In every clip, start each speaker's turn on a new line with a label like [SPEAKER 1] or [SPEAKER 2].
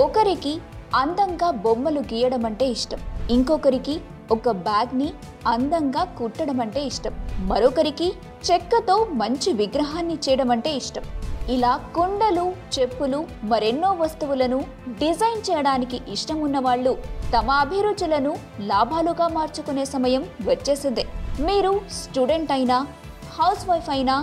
[SPEAKER 1] ఒకరికి అందంగా బొమ్మలు గీయడం అంటే ఇష్టం, ఇంకొకరికి ఒక బ్యాగ్ని అందంగా కుట్టడం అంటే ఇష్టం, మరొకరికి చెక్కతో మంచి విగ్రహాన్ని చేయడం అంటే ఇష్టం. ఇలా కుండలు, చెప్పులు, మరెన్నో వస్తువులను డిజైన్ చేయడానికి ఇష్టం ఉన్నవాళ్ళు తమ అభిరుచులను లాభాలుగా మార్చుకునే సమయం వచ్చేసిందే. మీరు స్టూడెంట్ అయినా, హౌస్ వైఫ్ అయినా,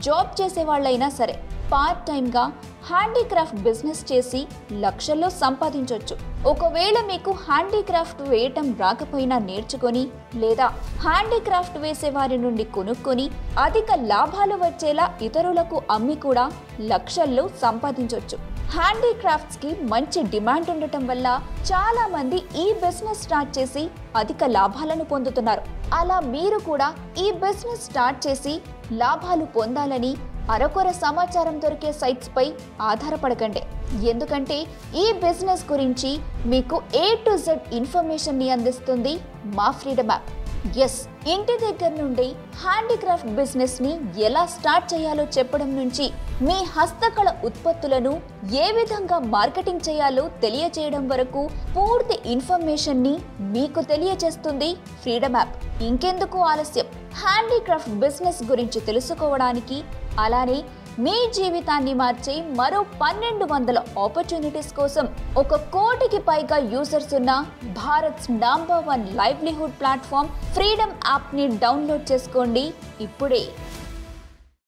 [SPEAKER 1] జాబ్ చేసేవాళ్ళైనా సరే పార్ట్ టైంగా హ్యాండీక్రాఫ్ట్ బిజినెస్ చేసి లక్షల్లో సంపాదించవచ్చు. ఒకవేళ మీకు హ్యాండీక్రాఫ్ట్ వేయటం రాకపోయినా నేర్చుకొని, లేదా హ్యాండీక్రాఫ్ట్ వేసే వారి నుండి కొనుక్కొని అధిక లాభాలు వచ్చేలా ఇతరులకు అమ్మి కూడా లక్షల్లో సంపాదించవచ్చు. హ్యాండీక్రాఫ్ట్స్కి మంచి డిమాండ్ ఉండటం వల్ల చాలా మంది ఈ బిజినెస్ స్టార్ట్ చేసి అధిక లాభాలను పొందుతున్నారు. అలా మీరు కూడా ఈ బిజినెస్ స్టార్ట్ చేసి లాభాలు పొందాలని అరకొర సమాచారం దొరికే సైట్స్ పై ఆధారపడకండి. ఎందుకంటే ఈ బిజినెస్ గురించి మీకు A to Z ఇన్ఫర్మేషన్ ని అందిస్తుంది మా ఫ్రీడమ్ యాప్. ఎస్, ఇంటి దగ్గర నుండి హ్యాండీక్రాఫ్ట్ బిజినెస్ ని ఎలా స్టార్ట్ చేయాలో చెప్పడం నుంచి మీ హస్తకళ ఉత్పత్తులను ఏ విధంగా మార్కెటింగ్ చేయాలో తెలియజేయడం వరకు పూర్తి ఇన్ఫర్మేషన్ ని మీకు తెలియజేస్తుంది ఫ్రీడమ్ యాప్. ఇంకెందుకు ఆలస్యం, హ్యాండీక్రాఫ్ట్ బిజినెస్ గురించి తెలుసుకోవడానికి, అలానే మీ జీవితాన్ని మార్చే మరో 1200 ఆపర్చునిటీస్ కోసం 1 కోటికి పైగా యూజర్స్ ఉన్న Bharats number 1 livelihood platform freedom యాప్ని డౌన్లోడ్ చేసుకోండి ఇప్పుడే.